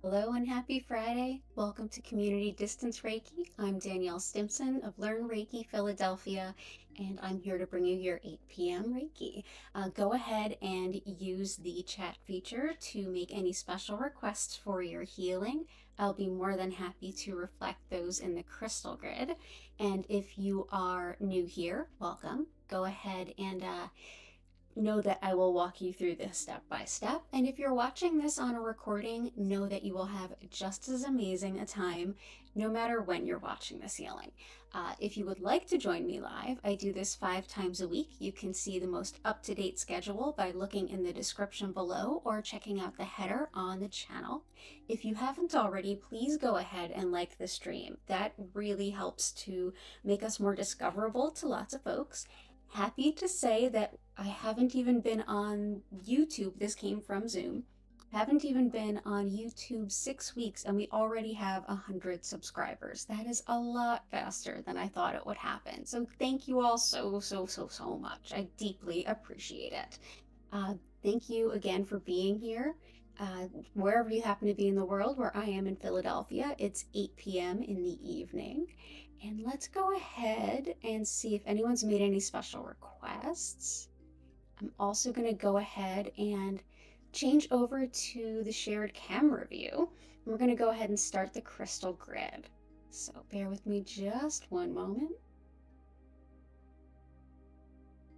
Hello and happy Friday. Welcome to Community Distance Reiki. I'm Danielle Stimpson of Learn Reiki Philadelphia, and I'm here to bring you your 8 p.m. Reiki. Go ahead and use the chat feature to make any special requests for your healing. I'll be more than happy to reflect those in the crystal grid. And if you are new here, welcome. Go ahead and know that I will walk you through this step by step. And if you're watching this on a recording, know that you will have just as amazing a time no matter when you're watching this healing. If you would like to join me live, I do this 5 times a week. You can see the most up-to-date schedule by looking in the description below or checking out the header on the channel. If you haven't already, please go ahead and like the stream. That really helps to make us more discoverable to lots of folks. Happy to say that I haven't even been on YouTube. This came from Zoom. Haven't even been on YouTube 6 weeks and we already have 100 subscribers. That is a lot faster than I thought it would happen. So thank you all so much. I deeply appreciate it. Thank you again for being here. Wherever you happen to be in the world, where I am in Philadelphia, it's 8 p.m. in the evening. And let's go ahead and see if anyone's made any special requests. I'm also going to go ahead and change over to the shared camera view. We're going to go ahead and start the crystal grid. So bear with me just one moment.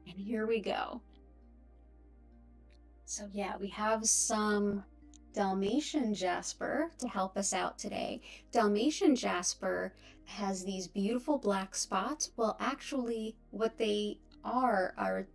And here we go. So yeah, we have some Dalmatian Jasper to help us out today. Dalmatian Jasper has these beautiful black spots. Well, actually, what they are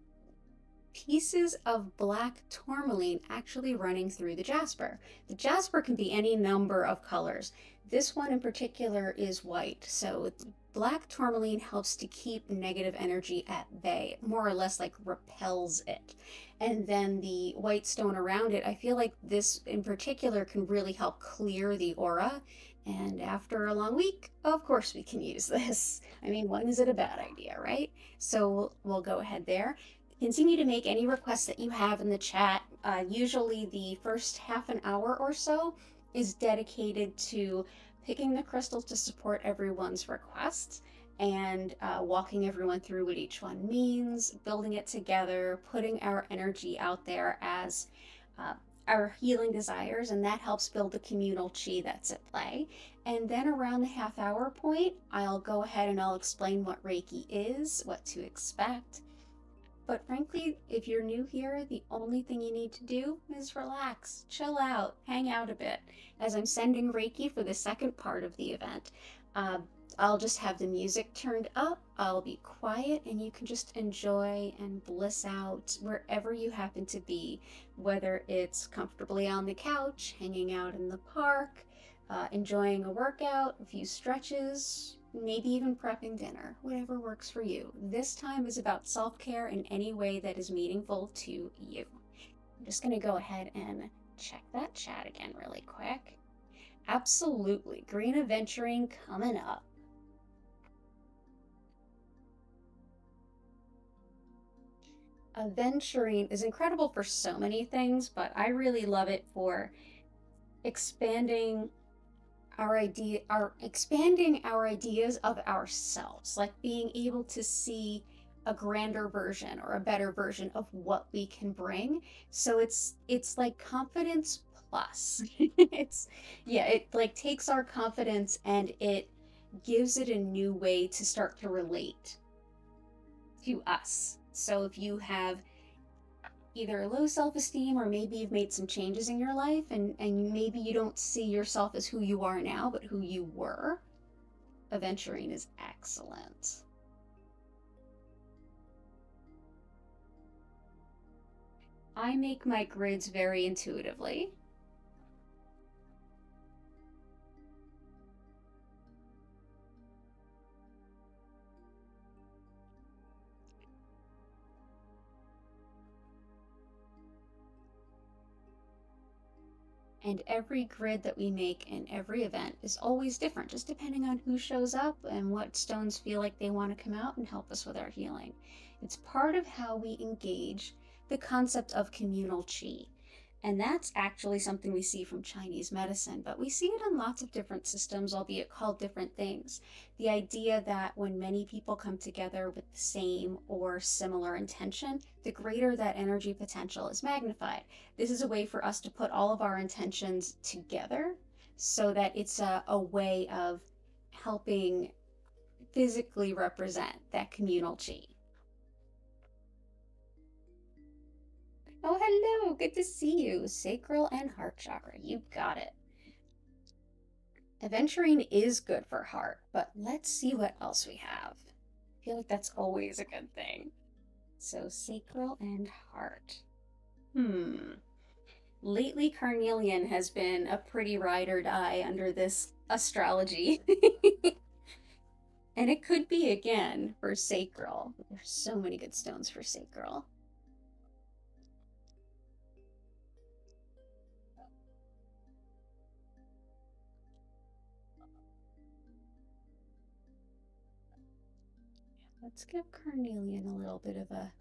pieces of black tourmaline actually running through the jasper. The jasper can be any number of colors. This one in particular is white, so black tourmaline helps to keep negative energy at bay, more or less like repels it. And then the white stone around it, I feel like this in particular can really help clear the aura. And after a long week, of course we can use this. I mean, when is it a bad idea, right? So we'll go ahead there. Continue to make any requests that you have in the chat. Usually the first half an hour or so is dedicated to picking the crystal to support everyone's requests and walking everyone through what each one means, building it together, putting our energy out there as our healing desires, and that helps build the communal chi that's at play. And then around the half hour point, I'll go ahead and I'll explain what Reiki is, what to expect. But frankly, if you're new here, the only thing you need to do is relax, chill out, hang out a bit. As I'm sending Reiki for the second part of the event, I'll just have the music turned up, I'll be quiet, and you can just enjoy and bliss out wherever you happen to be, whether it's comfortably on the couch, hanging out in the park, enjoying a workout, a few stretches, maybe even prepping dinner, whatever works for you. This time is about self-care in any way that is meaningful to you. I'm just going to go ahead and check that chat again really quick. Absolutely. Green aventurine coming up. Aventurine is incredible for so many things, but I really love it for expanding our ideas of ourselves, like being able to see a grander version or a better version of what we can bring. So it's like confidence plus. It like takes our confidence and it gives it a new way to start to relate to us. So if you have either low self-esteem or maybe you've made some changes in your life and maybe you don't see yourself as who you are now, but who you were, aventurine is excellent. I make my grids very intuitively. And every grid that we make in every event is always different, just depending on who shows up and what stones feel like they want to come out and help us with our healing. It's part of how we engage the concept of communal chi. And that's actually something we see from Chinese medicine, but we see it in lots of different systems, albeit called different things. The idea that when many people come together with the same or similar intention, the greater that energy potential is magnified. This is a way for us to put all of our intentions together so that it's a way of helping physically represent that communal chi. Oh, hello, good to see you. Sacral and heart chakra, you got it. Aventurine is good for heart, but let's see what else we have. I feel like that's always a good thing. So sacral and heart. Lately, carnelian has been a pretty ride or die under this astrology. And it could be again for sacral. There's so many good stones for sacral. Let's give carnelian a little bit of a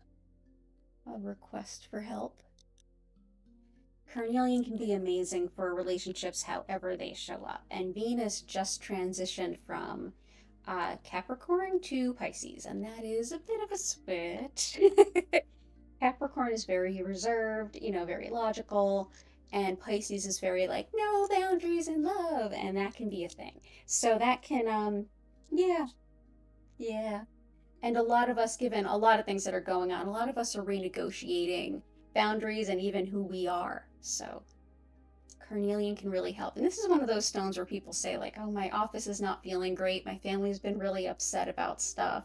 request for help. Carnelian can be amazing for relationships however they show up. And Venus just transitioned from Capricorn to Pisces, and that is a bit of a switch. Capricorn is very reserved, you know, very logical, and Pisces is very like, no boundaries in love, and that can be a thing. So that can, yeah, yeah. And a lot of us, given a lot of things that are going on, a lot of us are renegotiating boundaries and even who we are. So carnelian can really help. And this is one of those stones where people say like, oh, my office is not feeling great. My family's been really upset about stuff.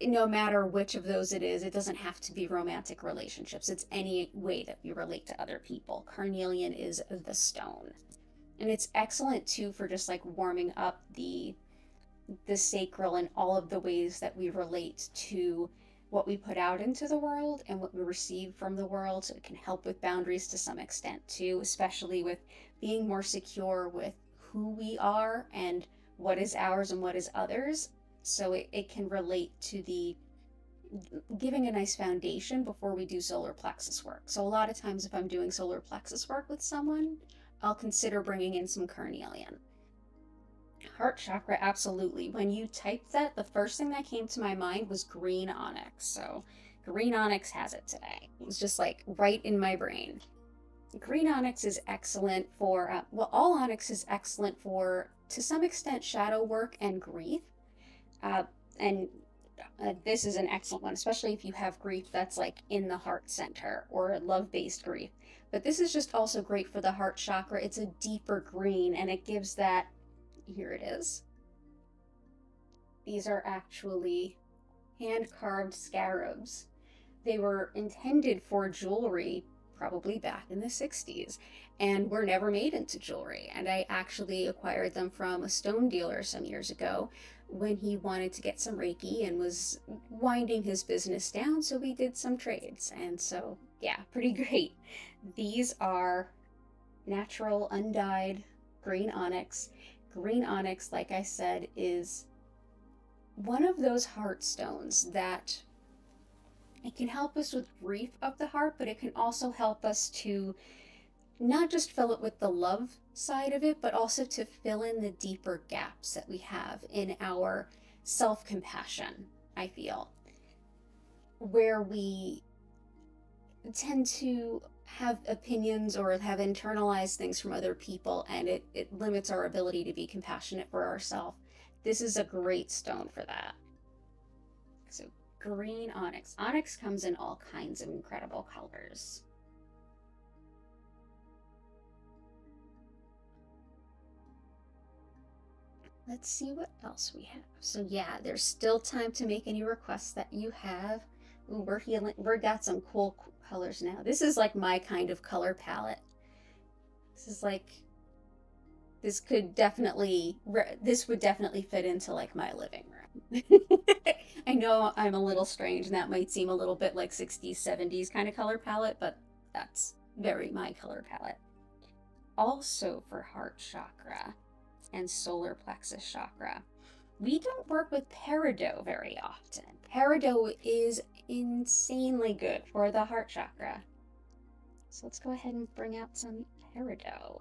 No matter which of those it is, it doesn't have to be romantic relationships. It's any way that we relate to other people. Carnelian is the stone. And it's excellent too for just like warming up the sacral and all of the ways that we relate to what we put out into the world and what we receive from the world. So it can help with boundaries to some extent too, especially with being more secure with who we are and what is ours and what is others. So it can relate to the giving a nice foundation before we do solar plexus work. So a lot of times if I'm doing solar plexus work with someone, I'll consider bringing in some carnelian. Heart chakra, absolutely. When you typed that, the first thing that came to my mind was green onyx. So green onyx has it today. It was just like right in my brain. Green onyx is excellent for, well, all onyx is excellent for, to some extent, shadow work and grief. And this is an excellent one, especially if you have grief that's like in the heart center or love-based grief. But this is just also great for the heart chakra. It's a deeper green and it gives that. Here it is. These are actually hand-carved scarabs. They were intended for jewelry probably back in the 60s and were never made into jewelry. And I actually acquired them from a stone dealer some years ago when he wanted to get some Reiki and was winding his business down, so we did some trades. And so, yeah, pretty great. These are natural, undyed green onyx. Green onyx, like I said, is one of those heart stones that it can help us with grief of the heart, but it can also help us to not just fill it with the love side of it, but also to fill in the deeper gaps that we have in our self-compassion, I feel, where we tend to have opinions or have internalized things from other people, and it limits our ability to be compassionate for ourselves. This is a great stone for that. So green onyx. Onyx comes in all kinds of incredible colors. Let's see what else we have. So yeah, there's still time to make any requests that you have. Ooh, we're healing. We've got some cool colors now. This is like my kind of color palette. This is like, this would definitely fit into like my living room. I know I'm a little strange and that might seem a little bit like 60s, 70s kind of color palette, but that's very my color palette. Also for heart chakra and solar plexus chakra, we don't work with peridot very often. Peridot is insanely good for the heart chakra. So let's go ahead and bring out some peridot.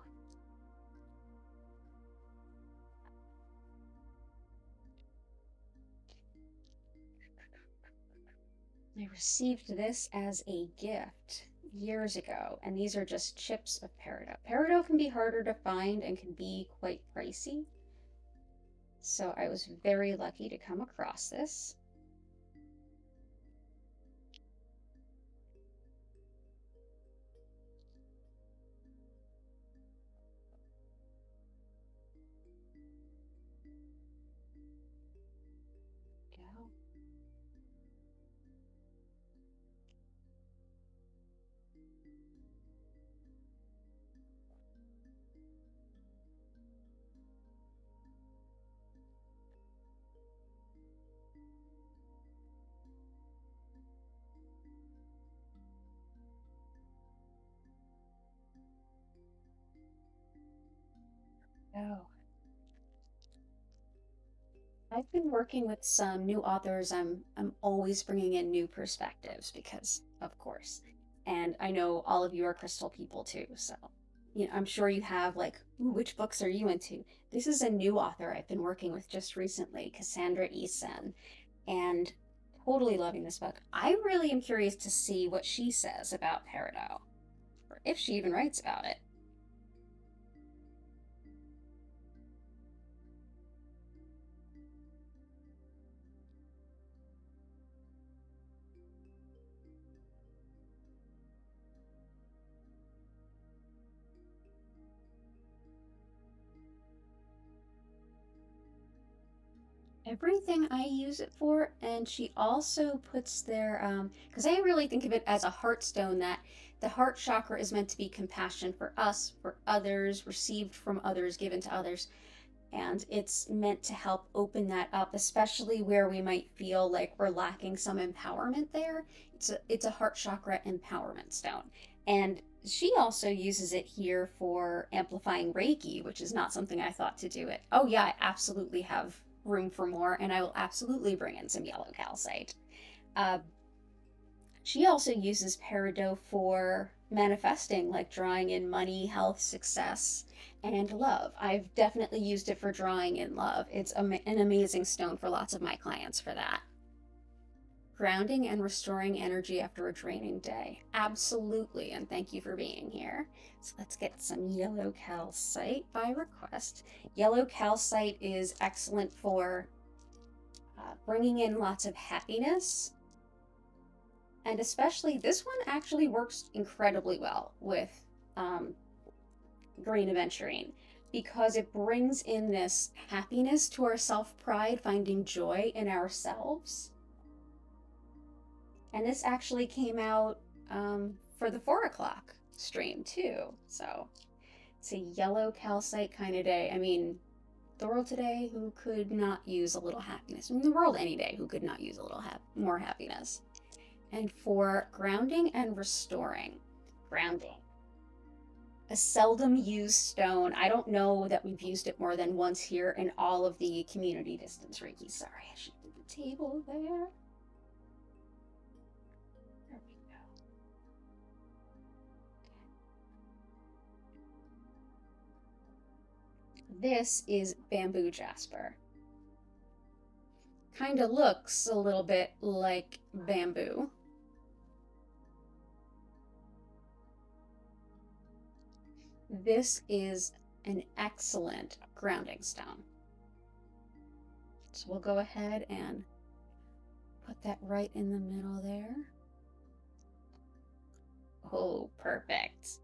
I received this as a gift years ago, and these are just chips of peridot. Peridot can be harder to find and can be quite pricey. So I was very lucky to come across this. Go. Go. I've been working with some new authors. I'm always bringing in new perspectives because, of course. And I know all of you are crystal people too, so I'm sure you have like, ooh, which books are you into? This is a new author I've been working with just recently, Cassandra Eason, and totally loving this book. I really am curious to see what she says about peridot, or if she even writes about it. Everything I use it for, and she also puts their, because I really think of it as a heart stone, that the heart chakra is meant to be compassion for us, for others, received from others, given to others, and it's meant to help open that up, especially where we might feel like we're lacking some empowerment there. It's a heart chakra empowerment stone, and she also uses it here for amplifying Reiki, which is not something I thought to do it. Oh yeah, I absolutely have room for more, and I will absolutely bring in some yellow calcite. Uh, she also uses peridot for manifesting, like drawing in money, health, success, and love. I've definitely used it for drawing in love. It's an amazing stone for lots of my clients for that. Grounding and restoring energy after a draining day. Absolutely, and thank you for being here. So let's get some yellow calcite by request. Yellow calcite is excellent for bringing in lots of happiness. And especially, this one actually works incredibly well with green aventurine because it brings in this happiness to our self-pride, finding joy in ourselves. And this actually came out for the 4 o'clock stream too. So it's a yellow calcite kind of day. I mean, the world today, who could not use a little happiness? I mean, the world any day, who could not use a little more happiness? And for grounding and restoring. Grounding. A seldom used stone. I don't know that we've used it more than once here in all of the community distance Reiki. Sorry, I should put the table there. There we go. This is bamboo jasper. Kind of looks a little bit like bamboo. This is an excellent grounding stone. So we'll go ahead and put that right in the middle there. Oh, perfect.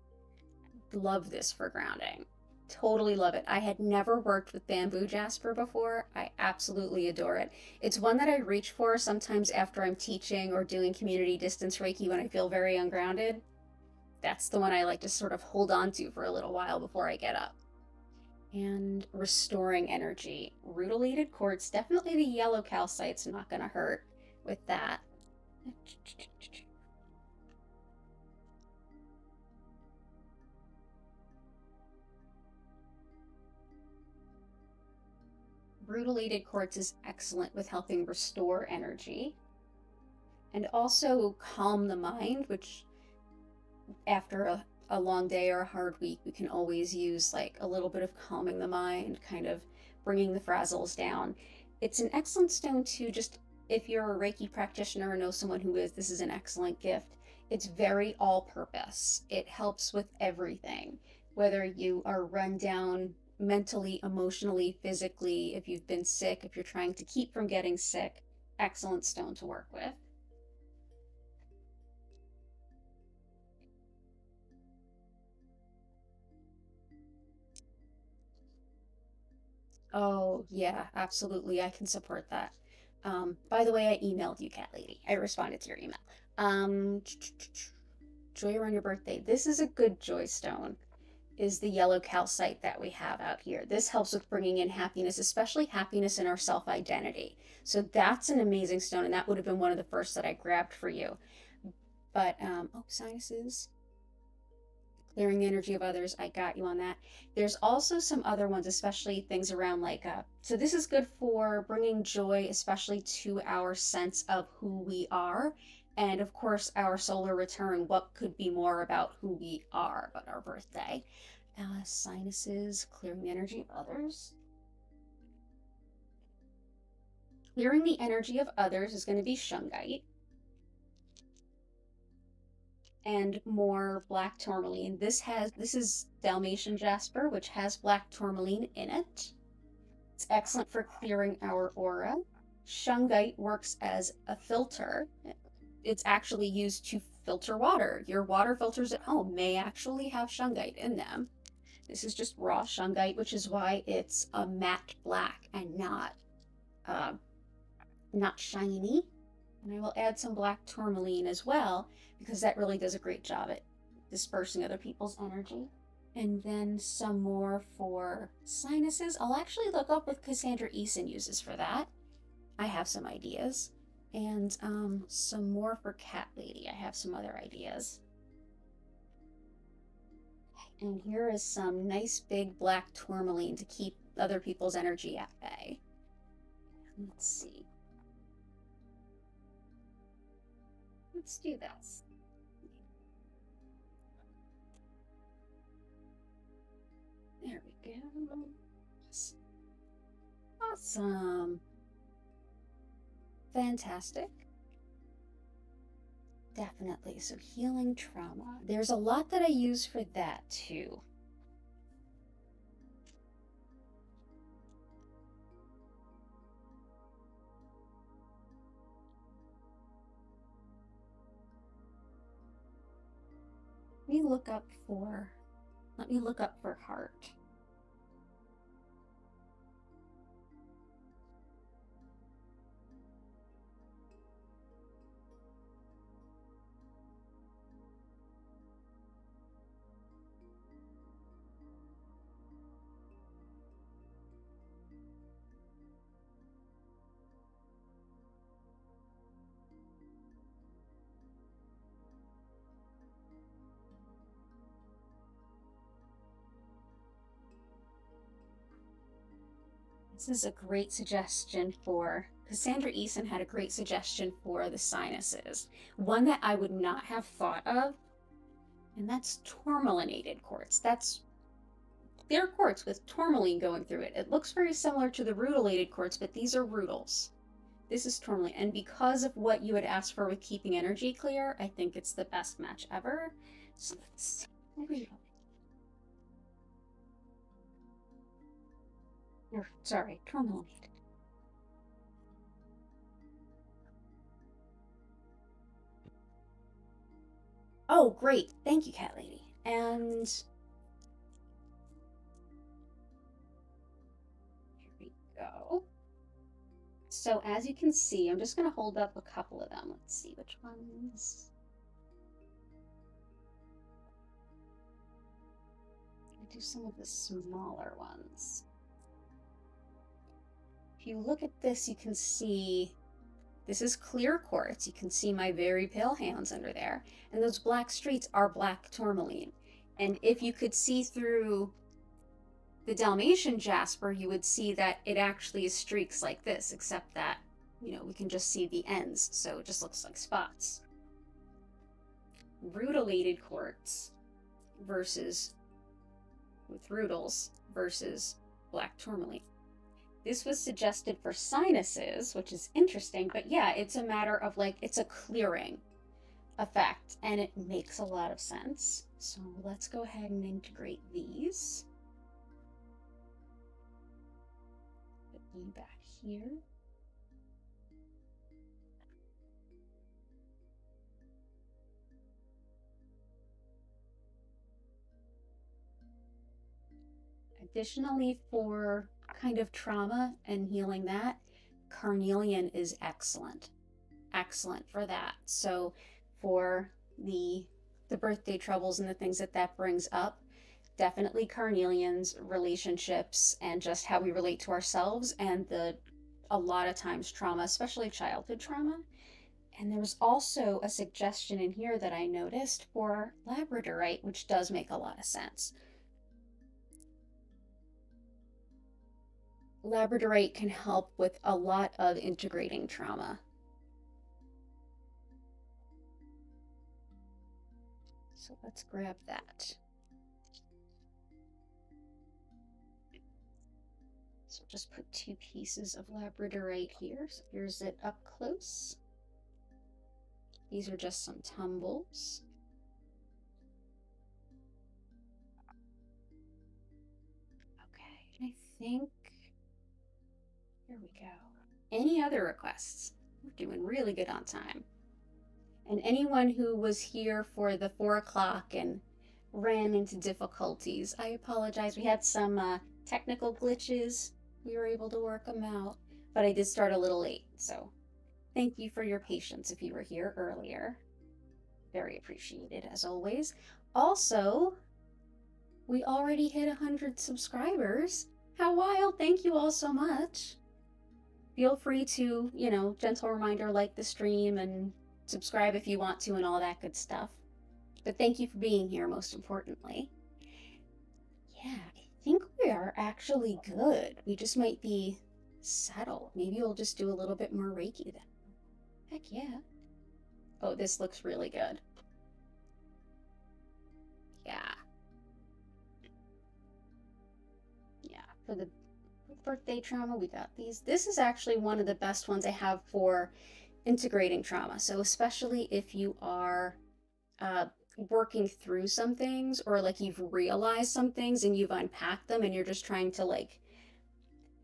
Love this for grounding. Totally love it. I had never worked with bamboo jasper before. I absolutely adore it. It's one that I reach for sometimes after I'm teaching or doing community distance Reiki when I feel very ungrounded. That's the one I like to sort of hold on to for a little while before I get up. And restoring energy. Rutilated quartz. Definitely the yellow calcite's not going to hurt with that. Rutilated quartz is excellent with helping restore energy and also calm the mind, which after a long day or a hard week, we can always use like a little bit of calming the mind, kind of bringing the frazzles down. It's an excellent stone to just, if you're a Reiki practitioner or know someone who is, this is an excellent gift. It's very all purpose. It helps with everything, whether you are run down mentally, emotionally, physically, if you've been sick, if you're trying to keep from getting sick, excellent stone to work with. Oh, yeah, absolutely. I can support that. By the way, I emailed you, Cat Lady. I responded to your email. Um, Joy around your birthday. This is a good joy stone, is the yellow calcite that we have out here. This helps with bringing in happiness, especially happiness in our self-identity. So that's an amazing stone, and that would have been one of the first that I grabbed for you. But, oh, sinuses, clearing the energy of others. I got you on that. There's also some other ones, especially things around like, so this is good for bringing joy, especially to our sense of who we are. And of course, our solar return, what could be more about who we are but our birthday? Sinuses, clearing the energy of others. Clearing the energy of others is going to be shungite. And more black tourmaline. This is Dalmatian Jasper, which has black tourmaline in it. It's excellent for clearing our aura. Shungite works as a filter. It's actually used to filter water. Your water filters at home may actually have shungite in them. This is just raw shungite, which is why it's a matte black and not shiny. And I will add some black tourmaline as well, because that really does a great job at dispersing other people's energy. And then some more for sinuses. I'll actually look up what Cassandra Eason uses for that. I have some ideas. And some more for Cat Lady. I have some other ideas. And here is some nice big black tourmaline to keep other people's energy at bay. Let's see. Let's do this. There we go. Awesome. Fantastic. Definitely. So healing trauma. There's a lot that I use for that too. Let me look up for heart. This is a great suggestion for Cassandra Eason had a great suggestion for the sinuses. One that I would not have thought of, and that's tourmalinated quartz. That's their quartz with tourmaline going through it. It looks very similar to the rutilated quartz, but these are rutils. This is tourmaline, and because of what you had asked for with keeping energy clear, I think it's the best match ever. So let's see. There we go. Sorry, tourmalinated. Oh, great. Thank you, Cat Lady. And here we go. So as you can see, I'm just going to hold up a couple of them. Let's see which ones. I'll do some of the smaller ones. If you look at this, you can see this is clear quartz. You can see my very pale hands under there. And those black streaks are black tourmaline. And if you could see through the Dalmatian Jasper, you would see that it actually is streaks like this, except that, you know, we can just see the ends. So it just looks like spots. Rutilated Quartz versus with rutils versus black tourmaline. This was suggested for sinuses, which is interesting, but yeah, it's a matter of like, it's a clearing effect, and it makes a lot of sense. So let's go ahead and integrate these. Put you back here. Additionally, for kind of trauma and healing that, carnelian is excellent. Excellent for that. So for the birthday troubles and the things that that brings up, definitely carnelians, relationships, and just how we relate to ourselves, and a lot of times trauma, especially childhood trauma. And there was also a suggestion in here that I noticed for labradorite, which does make a lot of sense. Labradorite can help with a lot of integrating trauma. So let's grab that. So just put 2 pieces of labradorite here. So here's it up close. These are just some tumbles. Okay, I think, here we go. Any other requests? We're doing really good on time. And anyone who was here for the 4 o'clock and ran into difficulties, I apologize. We had some technical glitches. We were able to work them out, but I did start a little late, so thank you for your patience if you were here earlier. Very appreciated, as always. Also, we already hit 100 subscribers. How wild! Thank you all so much. Feel free to, you know, gentle reminder, like the stream and subscribe if you want to and all that good stuff. But thank you for being here, most importantly. Yeah, I think we are actually good. We just might be settled. Maybe we'll just do a little bit more Reiki then. Heck yeah. Oh, this looks really good. Yeah. Yeah, for the birthday trauma, we got these. This is actually one of the best ones I have for integrating trauma. So especially if you are working through some things, or like you've realized some things and you've unpacked them and you're just trying to like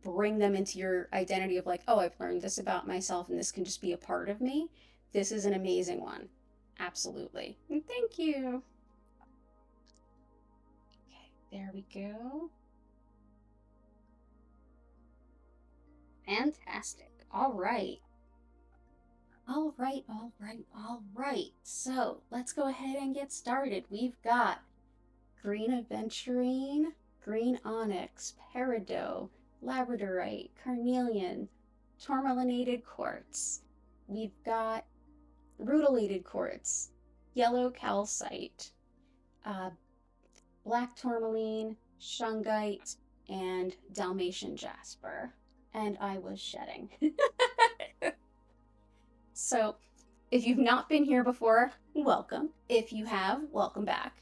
bring them into your identity of like, oh, I've learned this about myself and this can just be a part of me. This is an amazing one. Absolutely. And thank you. Okay, there we go. Fantastic. All right. All right. So let's go ahead and get started. We've got green aventurine, green onyx, peridot, labradorite, carnelian, tourmalinated quartz. We've got rutilated quartz, yellow calcite, black tourmaline, shungite, and Dalmatian Jasper. And I was shedding. So if you've not been here before, welcome. If you have, welcome back.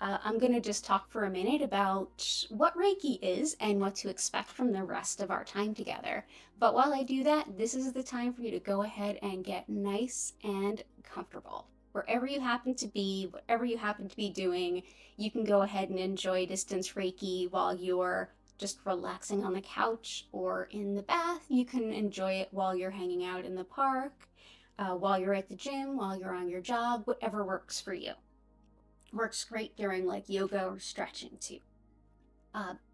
I'm going to just talk for a minute about what Reiki is and what to expect from the rest of our time together. But while I do that, this is the time for you to go ahead and get nice and comfortable. Wherever you happen to be, whatever you happen to be doing, you can go ahead and enjoy distance Reiki while you're just relaxing on the couch or in the bath. You can enjoy it while you're hanging out in the park, while you're at the gym, while you're on your job, whatever works for you. Works great during like yoga or stretching too.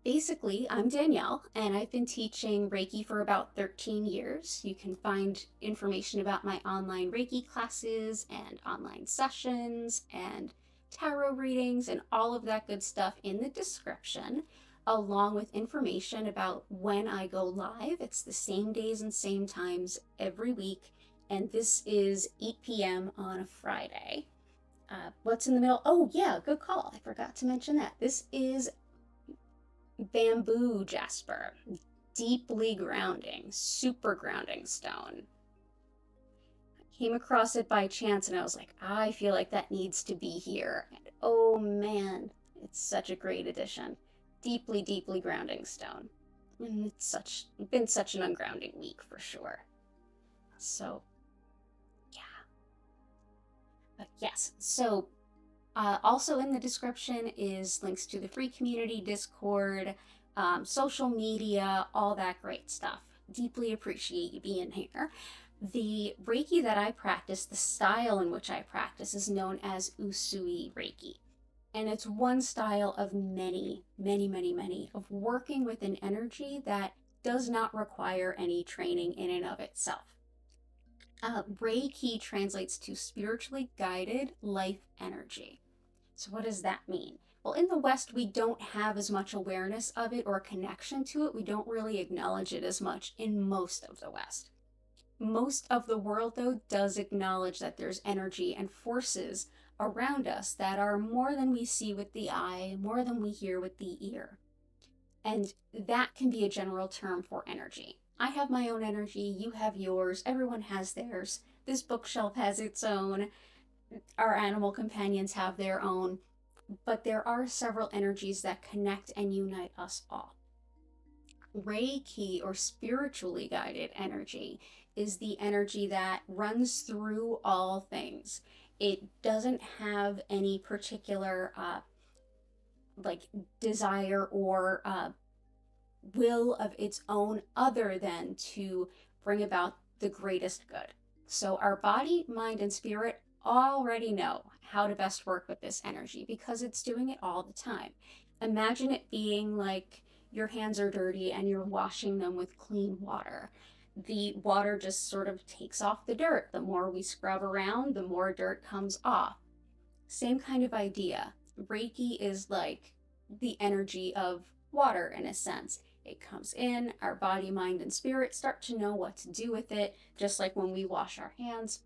Basically, I'm Danielle, and I've been teaching Reiki for about 13 years. You can find information about my online Reiki classes and online sessions and tarot readings and all of that good stuff in the description, along with information about when I go live. It's the same days and same times every week, and this is 8 p.m. on a Friday. What's in the middle? Oh yeah, good call. I forgot to mention that. This is bamboo jasper, deeply grounding, super grounding stone. Came across it by chance and I was like, I feel like that needs to be here. And oh man, it's such a great addition. Deeply, deeply grounding stone. And it's been such an ungrounding week for sure. So yeah. But yes. So also in the description is links to the free community Discord, social media, all that great stuff. Deeply appreciate you being here. The Reiki that I practice, the style in which I practice, is known as Usui Reiki. And it's one style of many, many, many, many of working with an energy that does not require any training in and of itself. Reiki translates to spiritually guided life energy. So what does that mean? Well, in the West, we don't have as much awareness of it or connection to it. We don't really acknowledge it as much in most of the West. Most of the world, though, does acknowledge that there's energy and forces around us that are more than we see with the eye, more than we hear with the ear. And that can be a general term for energy. I have my own energy, you have yours, everyone has theirs. This bookshelf has its own, our animal companions have their own, but there are several energies that connect and unite us all. Reiki, or spiritually guided energy, is the energy that runs through all things. It doesn't have any particular like desire or will of its own other than to bring about the greatest good. So our body, mind, and spirit already know how to best work with this energy because it's doing it all the time. Imagine it being like your hands are dirty and you're washing them with clean water. The water just sort of takes off the dirt. The more we scrub around, the more dirt comes off. Same kind of idea. Reiki is like the energy of water in a sense. It comes in, our body, mind, and spirit start to know what to do with it, just like when we wash our hands.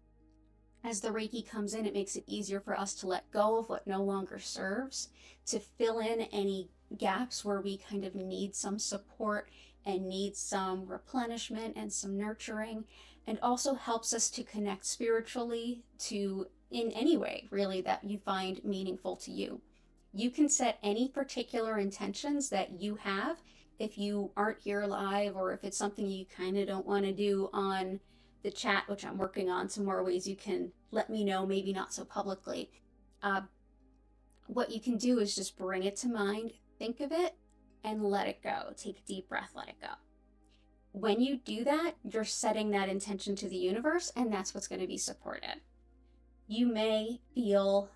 As the Reiki comes in, it makes it easier for us to let go of what no longer serves, to fill in any gaps where we kind of need some support and need some replenishment and some nurturing, and also helps us to connect spiritually to in any way really that you find meaningful to you. You can set any particular intentions that you have if you aren't here live, or if it's something you kind of don't want to do on the chat, which I'm working on some more ways you can let me know, maybe not so publicly. What you can do is just bring it to mind, think of it, and let it go. Take a deep breath, let it go. When you do that, you're setting that intention to the universe, and that's what's going to be supported. You may feel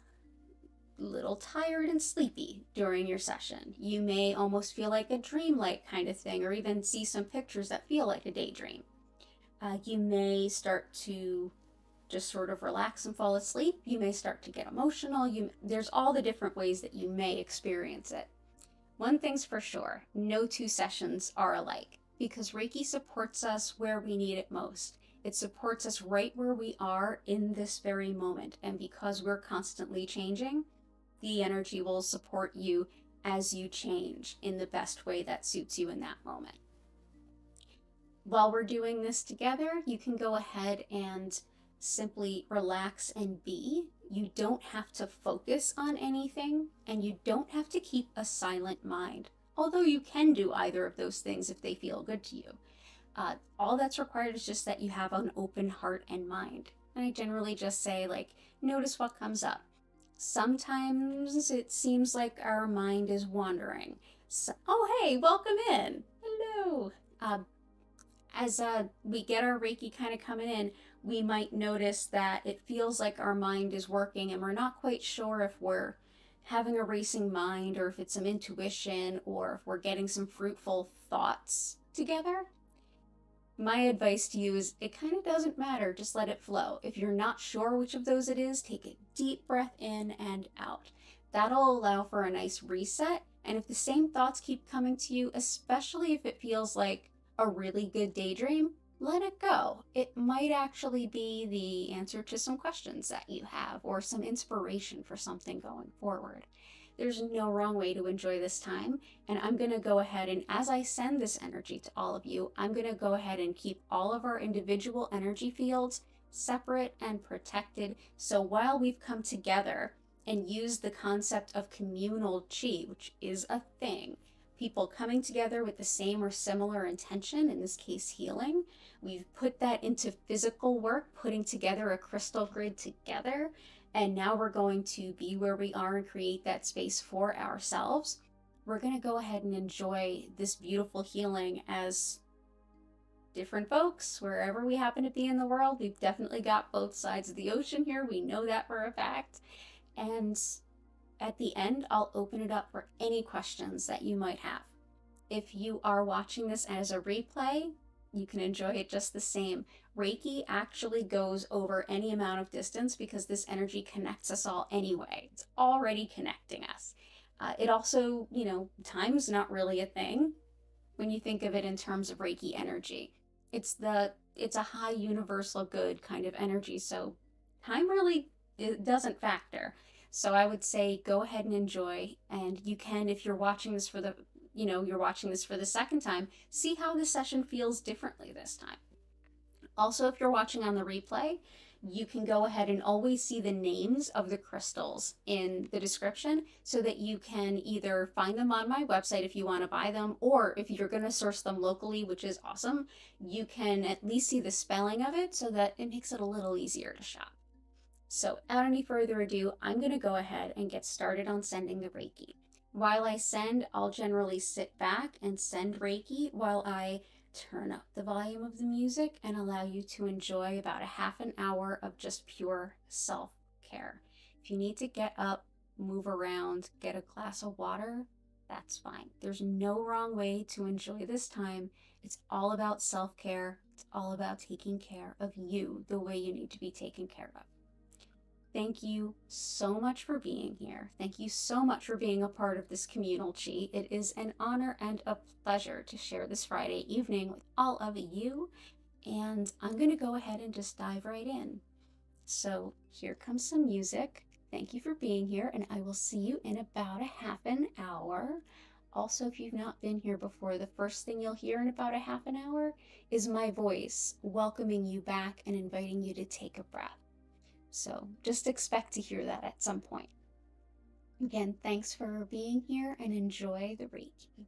a little tired and sleepy during your session. You may almost feel like a dreamlike kind of thing, or even see some pictures that feel like a daydream. You may start to just sort of relax and fall asleep. You may start to get emotional. There's all the different ways that you may experience it. One thing's for sure, no two sessions are alike, because Reiki supports us where we need it most. It supports us right where we are in this very moment. And because we're constantly changing, the energy will support you as you change in the best way that suits you in that moment. While we're doing this together, you can go ahead and simply relax and be. You don't have to focus on anything, and you don't have to keep a silent mind, although you can do either of those things if they feel good to you. All that's required is just that you have an open heart and mind. And I generally just say, like, notice what comes up. Sometimes it seems like our mind is wandering. So, oh, hey, welcome in. Hello. As we get our Reiki kind of coming in, we might notice that it feels like our mind is working and we're not quite sure if we're having a racing mind or if it's some intuition or if we're getting some fruitful thoughts together. My advice to you is it kind of doesn't matter, just let it flow. If you're not sure which of those it is, take a deep breath in and out. That'll allow for a nice reset. And if the same thoughts keep coming to you, especially if it feels like a really good daydream, let it go. It might actually be the answer to some questions that you have or some inspiration for something going forward. There's no wrong way to enjoy this time, and I'm going to go ahead and as I send this energy to all of you, I'm going to go ahead and keep all of our individual energy fields separate and protected. So while we've come together and used the concept of communal chi, which is a thing, people coming together with the same or similar intention, in this case healing, we've put that into physical work, putting together a crystal grid together, and now we're going to be where we are and create that space for ourselves. We're going to go ahead and enjoy this beautiful healing as different folks, wherever we happen to be in the world. We've definitely got both sides of the ocean here. We know that for a fact. And at the end, I'll open it up for any questions that you might have. If you are watching this as a replay, you can enjoy it just the same. Reiki actually goes over any amount of distance because this energy connects us all anyway. It's already connecting us. It also, time's not really a thing when you think of it in terms of Reiki energy. It's a high universal good kind of energy, so time really, it doesn't factor. So I would say go ahead and enjoy, and you can, if you're watching this for the second time, see how the session feels differently this time. Also, if you're watching on the replay, you can go ahead and always see the names of the crystals in the description so that you can either find them on my website if you want to buy them, or if you're going to source them locally, which is awesome, you can at least see the spelling of it so that it makes it a little easier to shop. So without any further ado, I'm going to go ahead and get started on sending the Reiki. While I send, I'll generally sit back and send Reiki while I turn up the volume of the music and allow you to enjoy about a half an hour of just pure self-care. If you need to get up, move around, get a glass of water, that's fine. There's no wrong way to enjoy this time. It's all about self-care. It's all about taking care of you the way you need to be taken care of. Thank you so much for being here. Thank you so much for being a part of this communal chi. It is an honor and a pleasure to share this Friday evening with all of you. And I'm going to go ahead and just dive right in. So here comes some music. Thank you for being here, and I will see you in about a half an hour. Also, if you've not been here before, the first thing you'll hear in about a half an hour is my voice welcoming you back and inviting you to take a breath. So just expect to hear that at some point. Again, thanks for being here and enjoy the Reiki.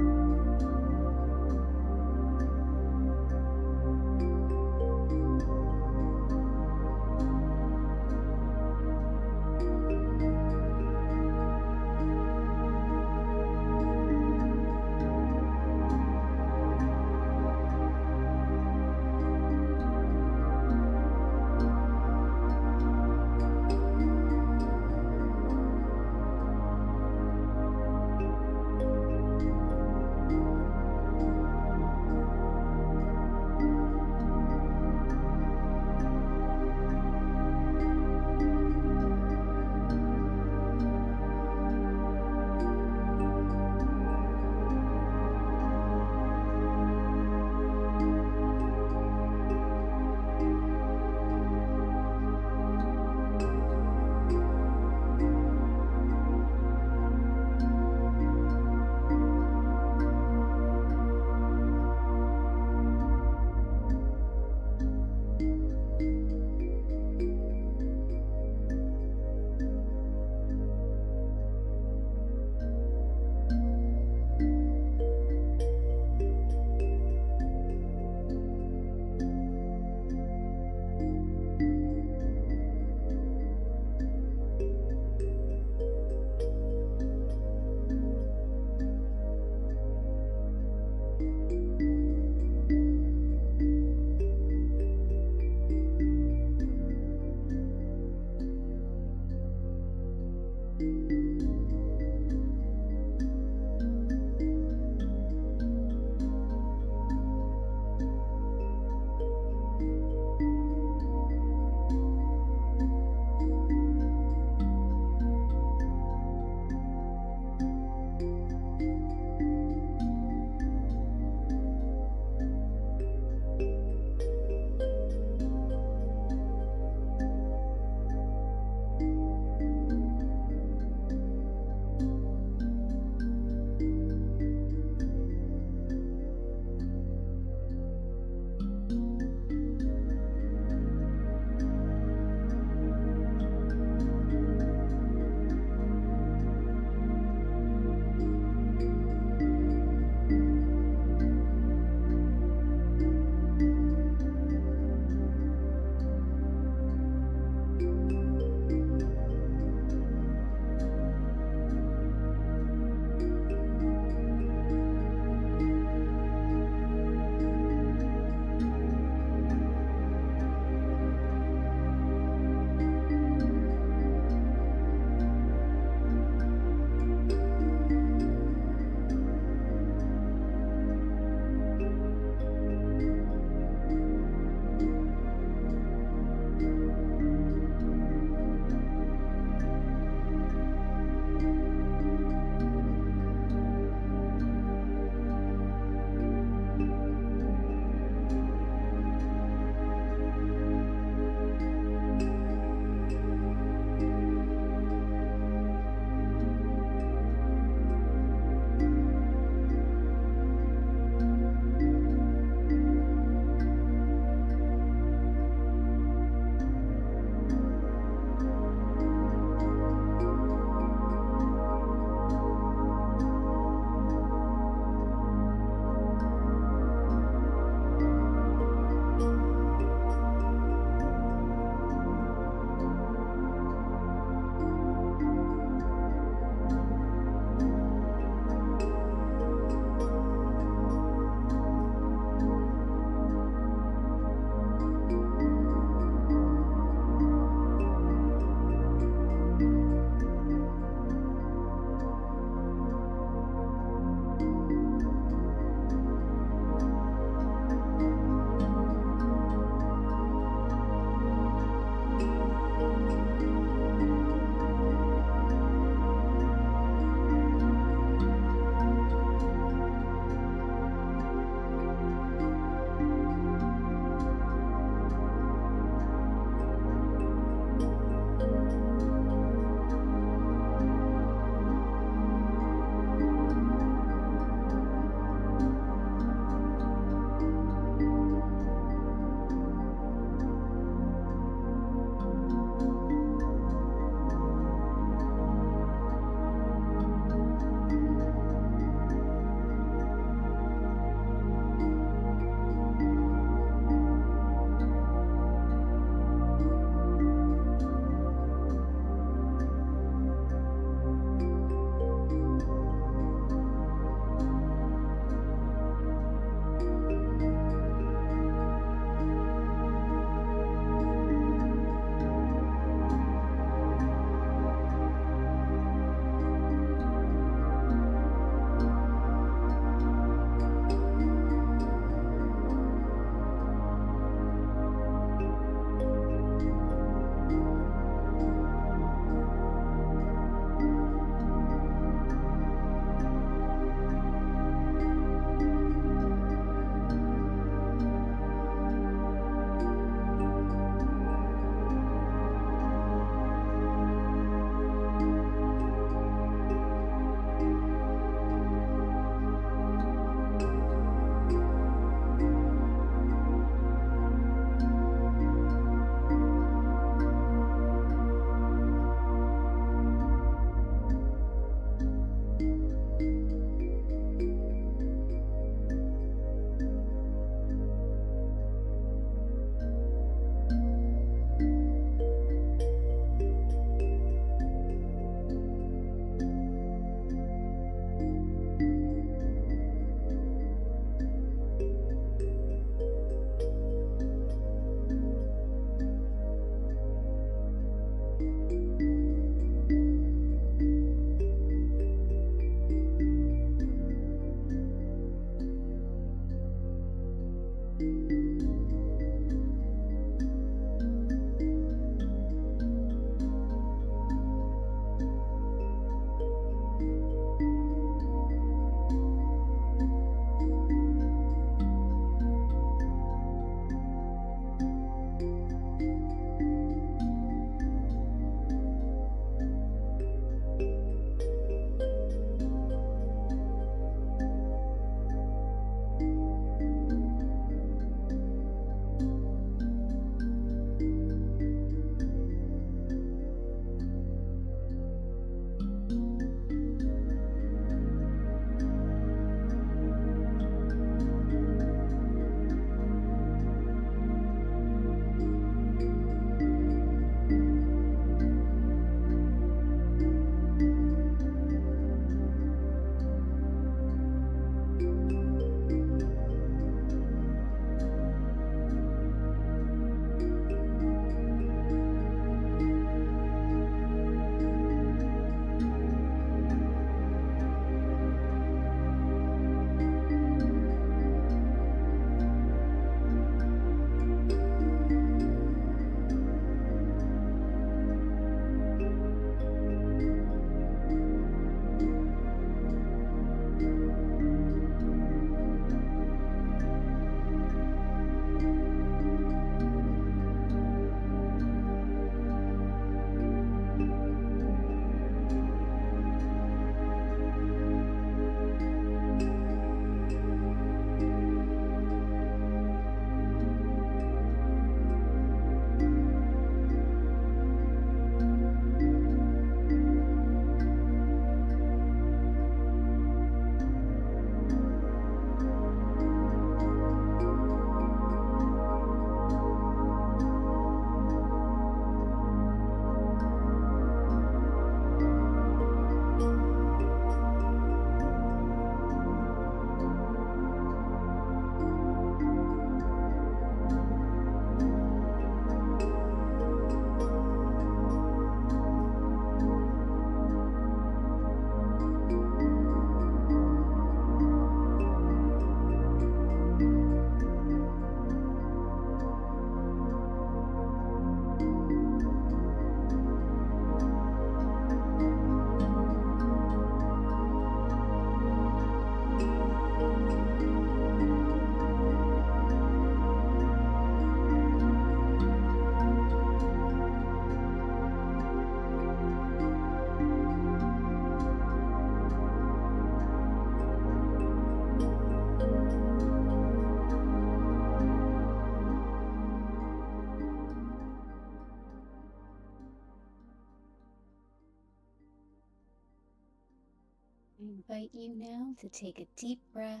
invite you now to take a deep breath.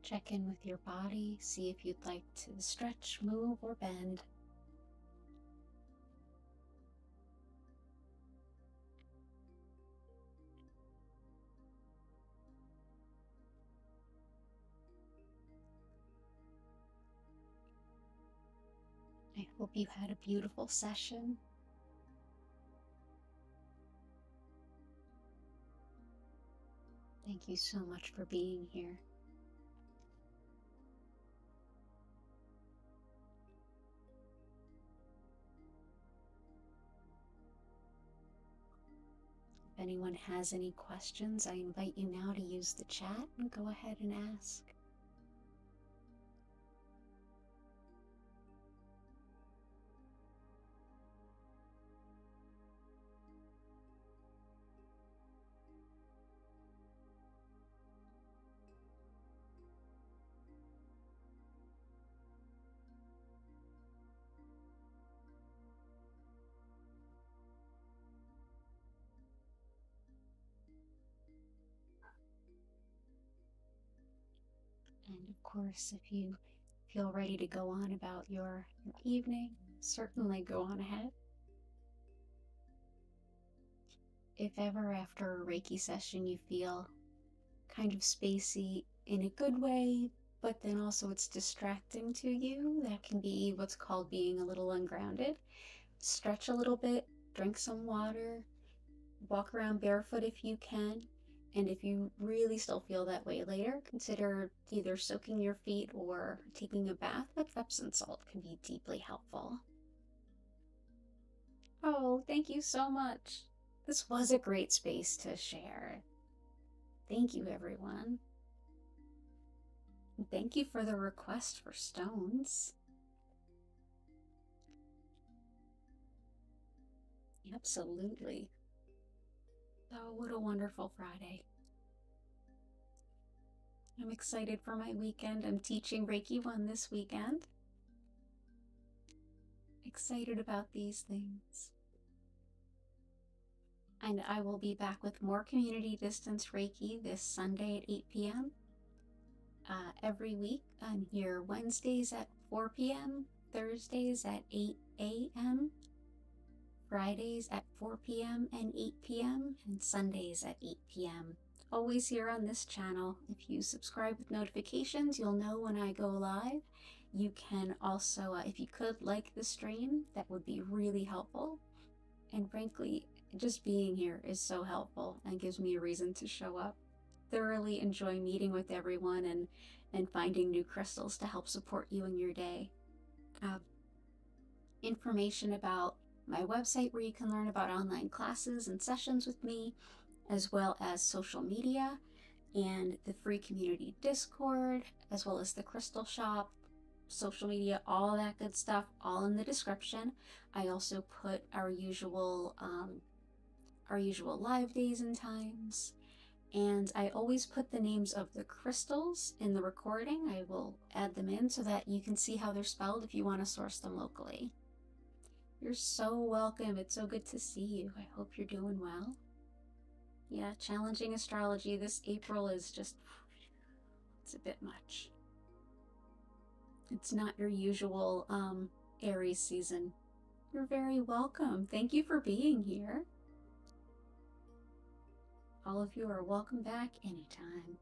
Check in with your body, see if you'd like to stretch, move, or bend. I hope you had a beautiful session. Thank you so much for being here. If anyone has any questions, I invite you now to use the chat and go ahead and ask. And of course, if you feel ready to go on about your evening, certainly go on ahead. If ever after a Reiki session you feel kind of spacey in a good way, but then also it's distracting to you, that can be what's called being a little ungrounded. Stretch a little bit, drink some water, walk around barefoot if you can. And if you really still feel that way later, consider either soaking your feet or taking a bath with Epsom salt can be deeply helpful. Oh, thank you so much. This was a great space to share. Thank you, everyone. Thank you for the request for stones. Absolutely. Oh, what a wonderful Friday. I'm excited for my weekend. I'm teaching Reiki 1 this weekend. Excited about these things. And I will be back with more community distance Reiki this Sunday at 8 p.m. Every week. I'm here Wednesdays at 4 p.m., Thursdays at 8 a.m., Fridays at 4 p.m. and 8 p.m., and Sundays at 8 p.m. Always here on this channel. If you subscribe with notifications, you'll know when I go live. You can also, if you could, like the stream, that would be really helpful. And frankly, just being here is so helpful and gives me a reason to show up. Thoroughly enjoy meeting with everyone and finding new crystals to help support you in your day. Information about my website where you can learn about online classes and sessions with me, as well as social media and the free community Discord, as well as the crystal shop, social media, all that good stuff, all in the description. I also put our usual live days and times, and I always put the names of the crystals in the recording. I will add them in so that you can see how they're spelled if you want to source them locally. You're so welcome. It's so good to see you. I hope you're doing well. Yeah, challenging astrology this April is just, it's a bit much. It's not your usual Aries season. You're very welcome. Thank you for being here. All of you are welcome back anytime.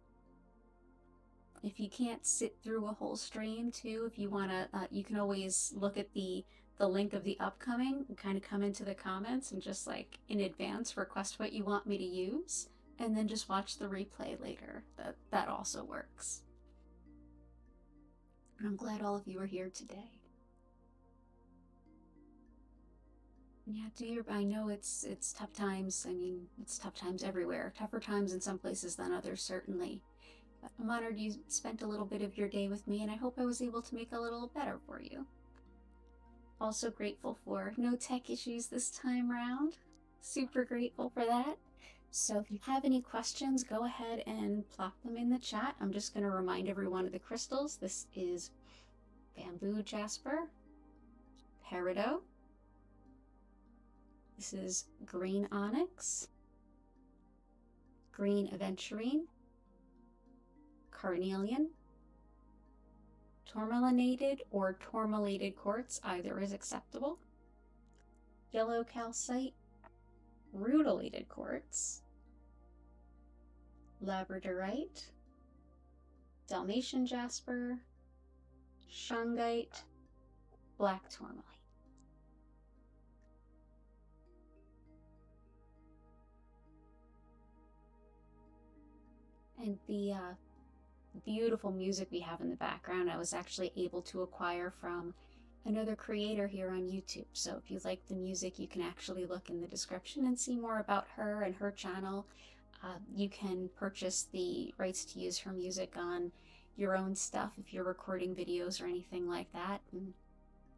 If you can't sit through a whole stream too, if you want to, you can always look at the link of the upcoming and kind of come into the comments and just like in advance request what you want me to use, and then just watch the replay later. That also works. And I'm glad all of you are here today. Yeah, I know it's tough times. I mean, it's tough times everywhere. Tougher times in some places than others, certainly. But I'm honored you spent a little bit of your day with me, and I hope I was able to make it a little better for you. Also grateful for no tech issues this time around. Super grateful for that. So if you have any questions, go ahead and plop them in the chat. I'm just going to remind everyone of the crystals. This is bamboo jasper, peridot. This is green onyx, green aventurine, carnelian, tourmalinated or tourmalinated quartz, either is acceptable, yellow calcite, rutilated quartz, Labradorite, Dalmatian Jasper, shungite, black tourmaline. And the beautiful music we have in the background, I was actually able to acquire from another creator here on YouTube. So if you like the music, you can actually look in the description and see more about her and her channel. You can purchase the rights to use her music on your own stuff if you're recording videos or anything like that. And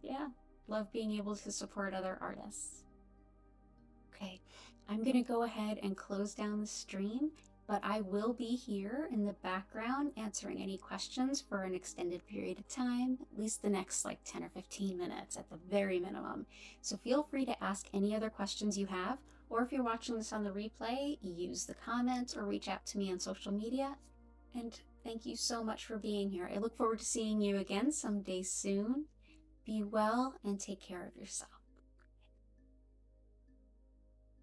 yeah, love being able to support other artists. Okay, I'm gonna go ahead and close down the stream, but I will be here in the background answering any questions for an extended period of time, at least the next like 10 or 15 minutes at the very minimum. So feel free to ask any other questions you have, or if you're watching this on the replay, use the comments or reach out to me on social media. And thank you so much for being here. I look forward to seeing you again someday soon. Be well and take care of yourself.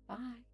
Bye.